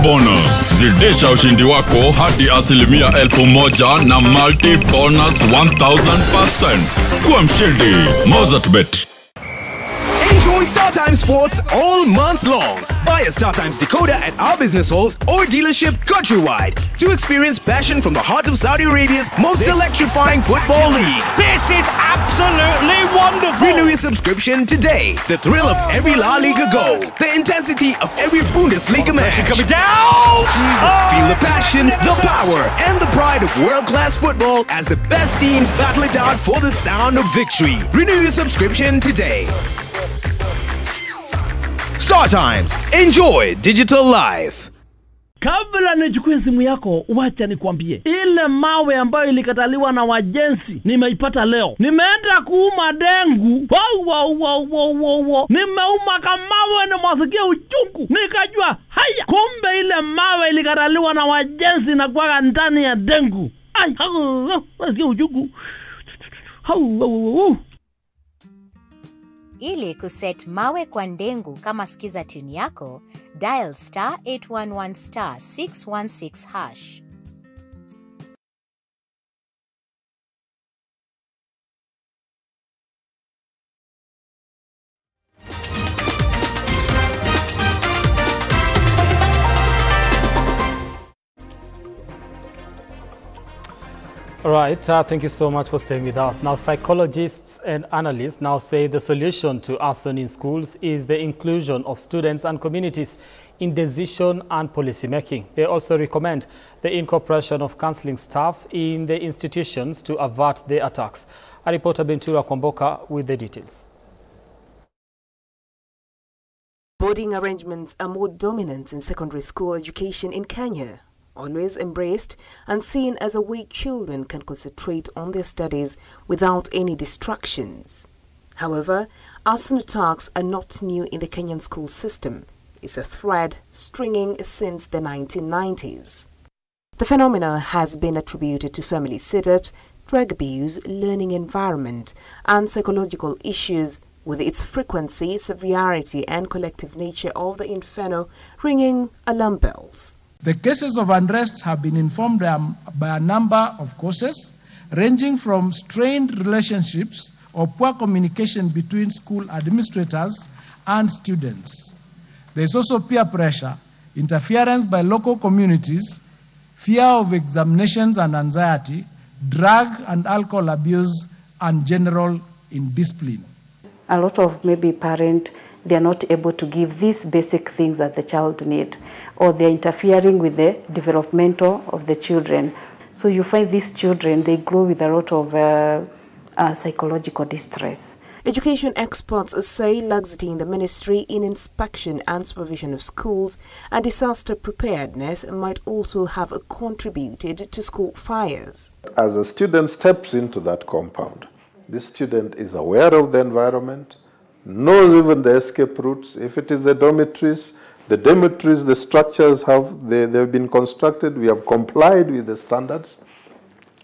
bonus. Zidisha ushindi wako hadi 1,000,000 na multi bonus 1000%. Kuwa mshindi. Mozartbet. Enjoy StarTimes Sports all month long. Buy a StarTimes decoder at our business halls or dealership countrywide to experience passion from the heart of Saudi Arabia's most electrifying football league. This is absolutely wonderful. Renew your subscription today. The thrill of every La Liga goal, the intensity of every Bundesliga match. Coming down. Feel the passion, the power, and the pride of world-class football as the best teams battle it out for the sound of victory. Renew your subscription today. StarTimes. Enjoy digital life. Kabla nichukue simu yako, wacha nikwambie. Ile mawe ambayo ilikataliwa na wajenzi, nimeipata leo. Nimeenda kuuma dengu. Wow. Nimeuma kama mawe na mwasikia uchungu. Nikajua, haya. Kumbe ile mawe ilikataliwa na wajenzi na kwa ndani ya dengu. Ai, mwasikia uchungu. Ili kuset mawe kwa ndengu kama skiza tune yako, dial *811*616#. All right, thank you so much for staying with us. Now, psychologists and analysts now say the solution to arson in schools is the inclusion of students and communities in decision and policy making. They also recommend the incorporation of counseling staff in the institutions to avert the attacks. Our reporter Bentura Kwamboka with the details. Boarding arrangements are more dominant in secondary school education in Kenya, always embraced and seen as a way children can concentrate on their studies without any distractions. However, arson attacks are not new in the Kenyan school system. It's a thread stringing since the 1990s. The phenomenon has been attributed to family setups, drug abuse, learning environment, and psychological issues, with its frequency, severity, and collective nature of the inferno ringing alarm bells. The cases of unrest have been informed by a number of causes, ranging from strained relationships or poor communication between school administrators and students. There is also peer pressure, interference by local communities, fear of examinations and anxiety, drug and alcohol abuse, and general indiscipline. A lot of maybe parents, they are not able to give these basic things that the child need, or they are interfering with the developmental of the children. So you find these children, they grow with a lot of psychological distress. Education experts say laxity in the ministry in inspection and supervision of schools and disaster preparedness might also have contributed to school fires. As a student steps into that compound, this student is aware of the environment, knows even the escape routes. If it is the dormitories, the structures they've been constructed. We have complied with the standards.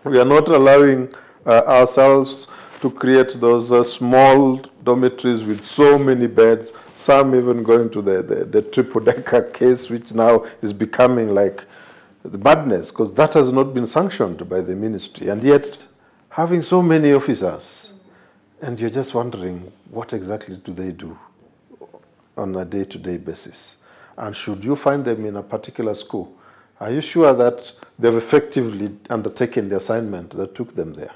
We are not allowing ourselves to create those small dormitories with so many beds, some even going to the triple-decker case, which now is becoming like the madness, because that has not been sanctioned by the ministry. And yet, having so many officers, and you're just wondering, what exactly do they do on a day-to-day basis? And should you find them in a particular school, are you sure that they've effectively undertaken the assignment that took them there?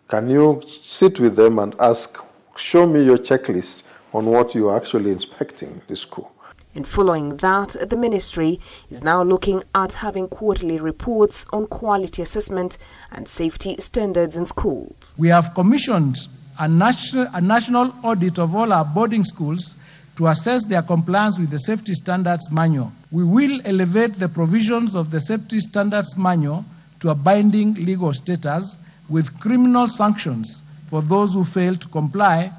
Can you sit with them and ask, show me your checklist on what you are actually inspecting the school? And following that, the ministry is now looking at having quarterly reports on quality assessment and safety standards in schools. We have commissioned a national audit of all our boarding schools to assess their compliance with the Safety Standards Manual. We will elevate the provisions of the Safety Standards Manual to a binding legal status with criminal sanctions for those who fail to comply.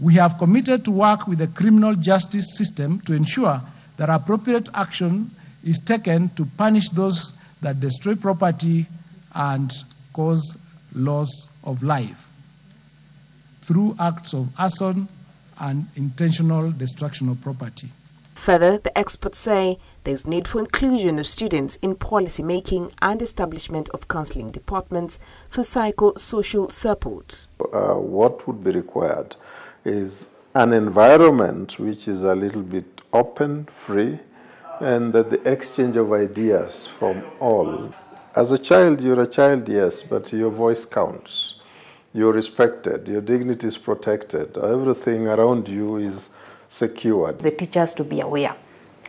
We have committed to work with the criminal justice system to ensure that appropriate action is taken to punish those that destroy property and cause loss of life through acts of arson and intentional destruction of property. Further, the experts say there is need for inclusion of students in policy making and establishment of counseling departments for psychosocial support. What would be required is an environment which is a little bit open, free, and the exchange of ideas from all. As a child, you're a child, yes, but your voice counts. You're respected, your dignity is protected, everything around you is secured. The teachers to be aware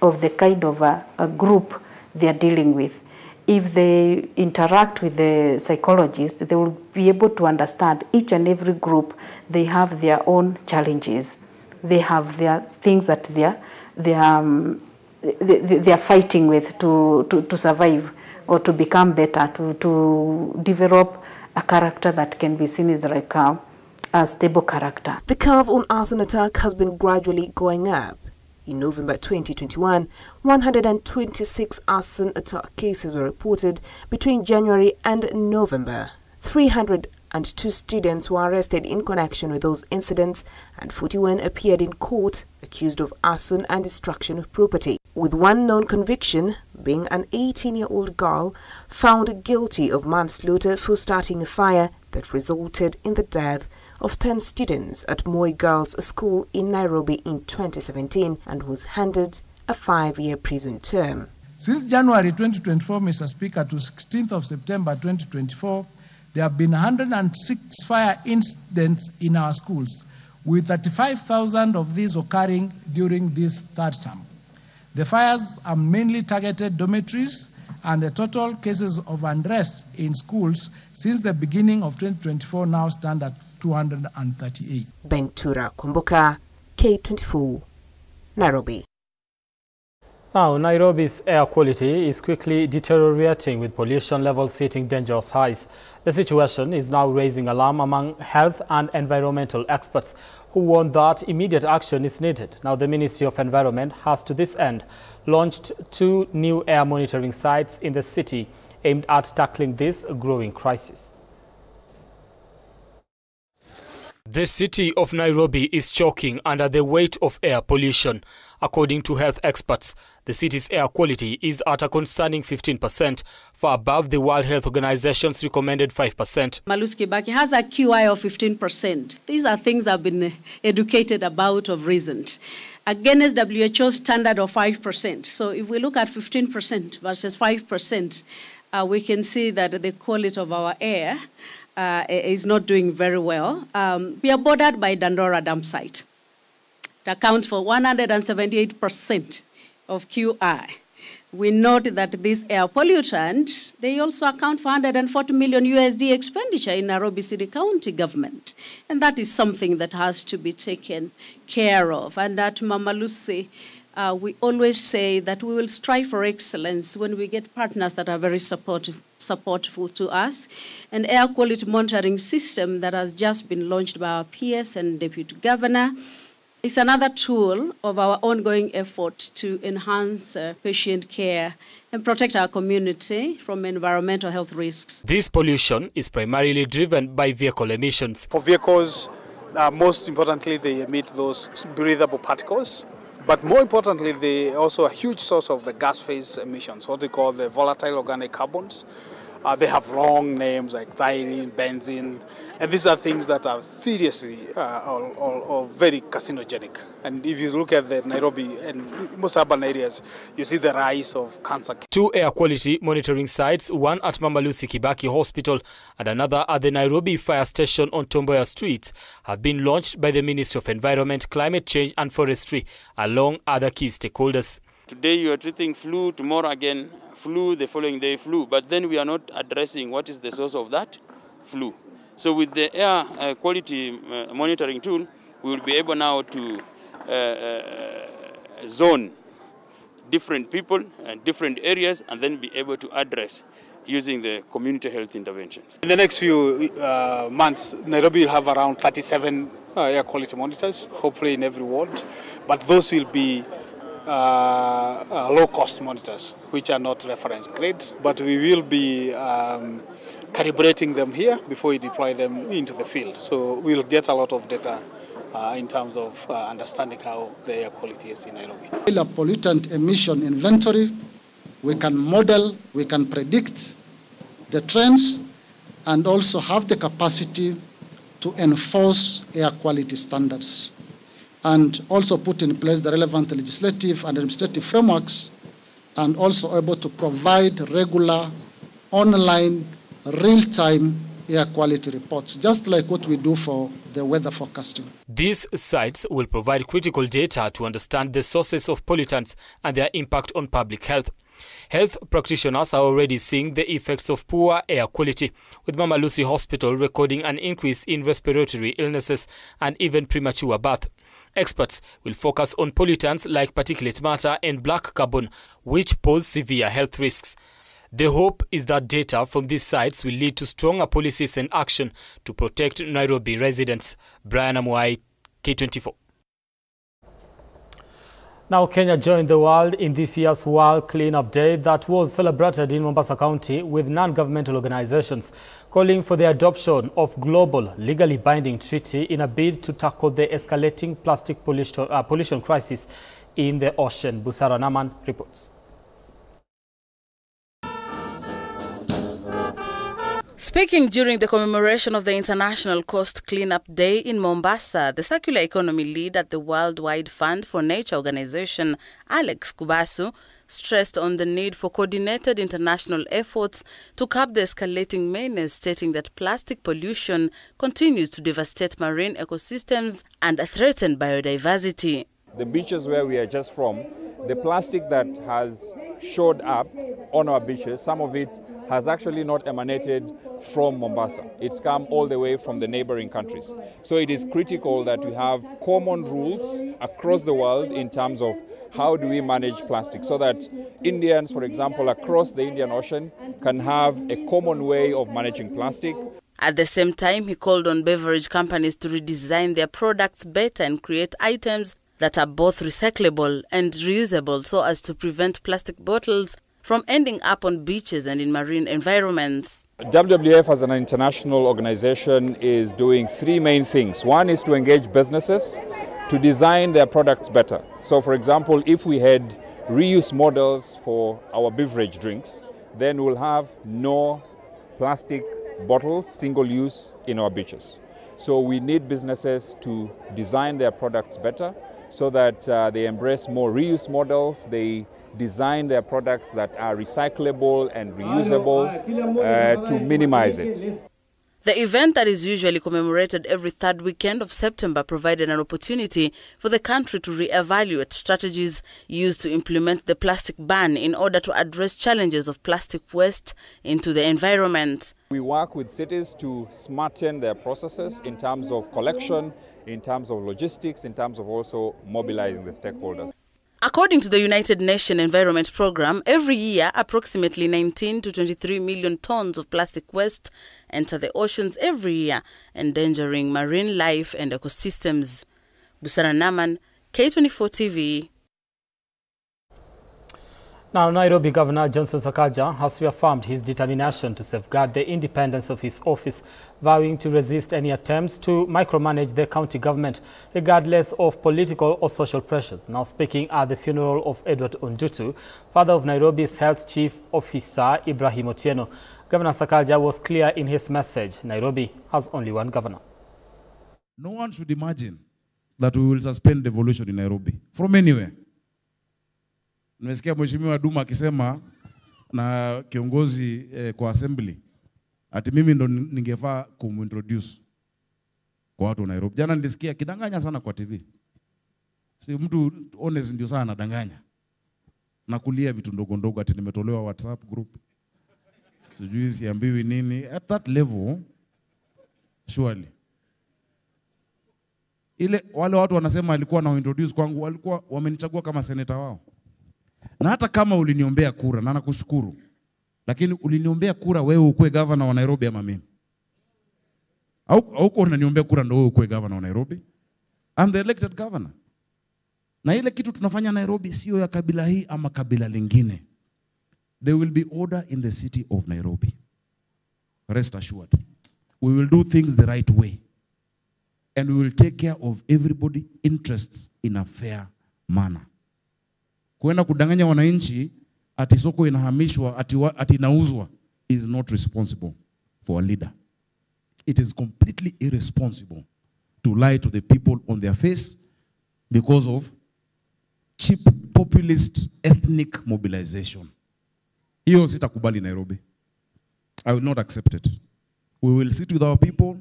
of the kind of a group they are dealing with. If they interact with the psychologist, they will be able to understand each and every group, they have their own challenges. They have their things that they are fighting with to survive or to become better, to develop a character that can be seen as like a stable character. The curve on arson attack has been gradually going up. In November 2021, 126 arson attack cases were reported between January and November. 302 students were arrested in connection with those incidents, and 41 appeared in court accused of arson and destruction of property, with one known conviction being an 18-year-old girl found guilty of manslaughter for starting a fire that resulted in the death of 10 students at Moi Girls School in Nairobi in 2017 and was handed a 5-year prison term. Since January 2024, Mr. Speaker, to 16th of September 2024, there have been 106 fire incidents in our schools, with 35,000 of these occurring during this third term. The fires are mainly targeted dormitories, and the total cases of unrest in schools since the beginning of 2024 now stand at 238. Bentura Kumbuka, K24, Nairobi. Now, Nairobi's air quality is quickly deteriorating with pollution levels hitting dangerous highs. The situation is now raising alarm among health and environmental experts who warn that immediate action is needed. Now, the Ministry of Environment has to this end launched 2 new air monitoring sites in the city aimed at tackling this growing crisis. The city of Nairobi is choking under the weight of air pollution. According to health experts, the city's air quality is at a concerning 15%, far above the World Health Organization's recommended 5%. Malus Kibaki has a QI of 15%. These are things I've been educated about of recent. Against WHO's standard of 5%. So if we look at 15% versus 5%, we can see that the quality of our air is not doing very well. We are bordered by Dandora dump site. It accounts for 178% of QI. We note that these air pollutants, they also account for 140 million USD expenditure in Nairobi City County government. And that is something that has to be taken care of. And at Mama Lucy, we always say that we will strive for excellence when we get partners that are very supportive to us. An air quality monitoring system that has just been launched by our PS and Deputy Governor is another tool of our ongoing effort to enhance patient care and protect our community from environmental health risks. This pollution is primarily driven by vehicle emissions. For vehicles, most importantly, they emit those breathable particles. But more importantly, they are also a huge source of the gas phase emissions, what we call the volatile organic carbons. They have long names like xylene, benzene, and these are things that are seriously or very carcinogenic. And if you look at the Nairobi and most urban areas, you see the rise of cancer. 2 air quality monitoring sites, one at Mama Lucy Kibaki Hospital and another at the Nairobi Fire Station on Tomboya Street, have been launched by the Ministry of Environment, Climate Change and Forestry, along other key stakeholders. Today you are treating flu, tomorrow again flu, the following day flu, but then we are not addressing what is the source of that flu. So with the air quality monitoring tool, we will be able now to zone different people and different areas and then be able to address using the community health interventions. In the next few months, Nairobi will have around 37 air quality monitors, hopefully in every ward, but those will be low-cost monitors, which are not reference grades, but we will be calibrating them here before we deploy them into the field. So we'll get a lot of data in terms of understanding how the air quality is in Nairobi. A pollutant emission inventory, we can model, we can predict the trends, and also have the capacity to enforce air quality standards, and also put in place the relevant legislative and administrative frameworks, and also able to provide regular, online, real-time air quality reports, just like what we do for the weather forecasting. These sites will provide critical data to understand the sources of pollutants and their impact on public health. Health practitioners are already seeing the effects of poor air quality, with Mama Lucy Hospital recording an increase in respiratory illnesses and even premature birth. Experts will focus on pollutants like particulate matter and black carbon, which pose severe health risks. The hope is that data from these sites will lead to stronger policies and action to protect Nairobi residents. Brian Amuai, K24. Now, Kenya joined the world in this year's World Cleanup Day that was celebrated in Mombasa County, with non-governmental organizations calling for the adoption of global, legally binding treaty in a bid to tackle the escalating plastic pollution crisis in the ocean. Busara Naman reports. Speaking during the commemoration of the International Coast Cleanup Day in Mombasa, the circular economy lead at the Worldwide Fund for Nature organization, Alex Kubasu, stressed on the need for coordinated international efforts to curb the escalating menace, stating that plastic pollution continues to devastate marine ecosystems and threaten biodiversity. The beaches where we are just from, the plastic that has showed up on our beaches, some of it has actually not emanated from Mombasa. It's come all the way from the neighboring countries. So it is critical that we have common rules across the world in terms of how do we manage plastic, so that Indians, for example, across the Indian Ocean can have a common way of managing plastic. At the same time, he called on beverage companies to redesign their products better and create items that are both recyclable and reusable, so as to prevent plastic bottles from ending up on beaches and in marine environments. WWF as an international organization is doing three main things. One is to engage businesses to design their products better. So for example, if we had reuse models for our beverage drinks, then we'll have no plastic bottles, single use, in our beaches. So we need businesses to design their products better so that they embrace more reuse models, they design their products that are recyclable and reusable to minimize it. The event that is usually commemorated every third weekend of September provided an opportunity for the country to re-evaluate strategies used to implement the plastic ban in order to address challenges of plastic waste into the environment. We work with cities to smarten their processes in terms of collection, in terms of logistics, in terms of also mobilizing the stakeholders. According to the United Nations Environment Programme, every year approximately 19 to 23 million tons of plastic waste enter the oceans every year, endangering marine life and ecosystems. Busara Naman, K24 TV. Now, Nairobi Governor Johnson Sakaja has reaffirmed his determination to safeguard the independence of his office, vowing to resist any attempts to micromanage the county government, regardless of political or social pressures. Now, speaking at the funeral of Edward Ondutu, father of Nairobi's Health Chief Officer Ibrahim Otieno, Governor Sakaja was clear in his message: Nairobi has only one governor. No one should imagine that we will suspend devolution in Nairobi from anywhere. Nimesikia Mheshimiwa Duma akisema na kiongozi kwa assembly ati mimi ndo ningefaa kumintroduce kwa watu wa Nairobi. Jana nilisikia kidanganya sana kwa TV. Si mtu honest ndio sana anadanganya. Na kulia vitu ndogo ndogo ati nimetolewa WhatsApp group. Sijui siambiwi nini. At that level, surely. Ile wale watu wanasema alikuwa na introduce kwangu, walikuwa wamenichagua kama seneta wao. Na hata kama uliniombea kura, na nakushukuru, lakini uliniombea kura wewe ukue governor wa Nairobi ama mimi? Au uko unaniombea kura ndio wewe ukue governor wa Nairobi? I'm the elected governor. Na ile kitu tunafanya Nairobi sio ya kabila hii ama kabila lingine. There will be order in the city of Nairobi. Rest assured. We will do things the right way. and we will take care of everybody interests in a fair manner. Kuenda kudanganya wananchi ati soko inahamishwa ati inauzwa is not responsible for a leader. It is completely irresponsible to lie to the people on their face because of cheap populist ethnic mobilization. Hiyo sitakubali Nairobi. I will not accept it. We will sit with our people.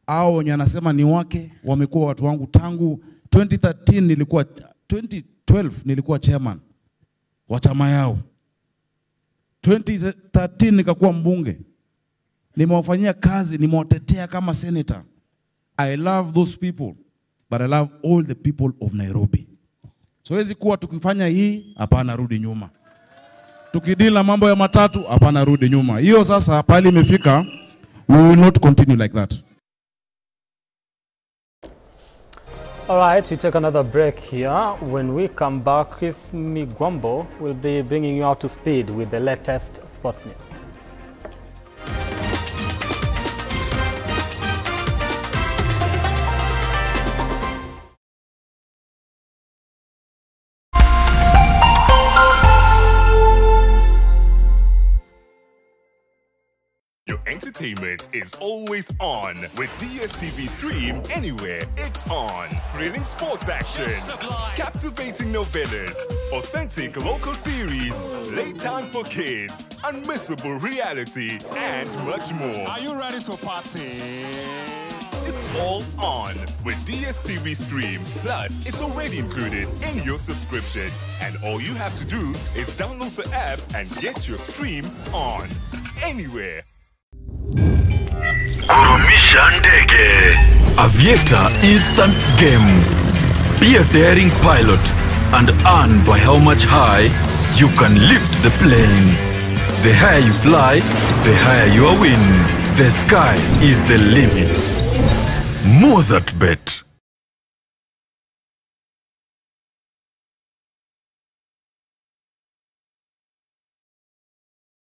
Hao wenye anasema ni wake wamekuwa watu wangu tangu 2012 nilikuwa chairman wa chama yao. 2013 nikakuwa mbunge. Nimewafanyia kazi, nimewatetea kama senator. I love those people, but I love all the people of Nairobi. So hizi kuwa tukifanya hii, hapana rudi nyuma. Tukidila mambo ya matatu, hapana rudi nyuma. Hiyo sasa pali imefika, we will not continue like that. All right, we take another break here. When we come back, Chris Migwambo will be bringing you up to speed with the latest sports news. Your entertainment is always on. With DSTV Stream, anywhere it's on. Thrilling sports action, captivating novellas, authentic local series, late time for kids, unmissable reality, and much more. Are you ready to party? It's all on with DSTV Stream. Plus, it's already included in your subscription. And all you have to do is download the app and get your stream on. Anywhere. Kurumisha ndege. Aviator Instant Game. Be a daring pilot and earn by how much high you can lift the plane. The higher you fly, the higher your win. The sky is the limit. Mozart Bet.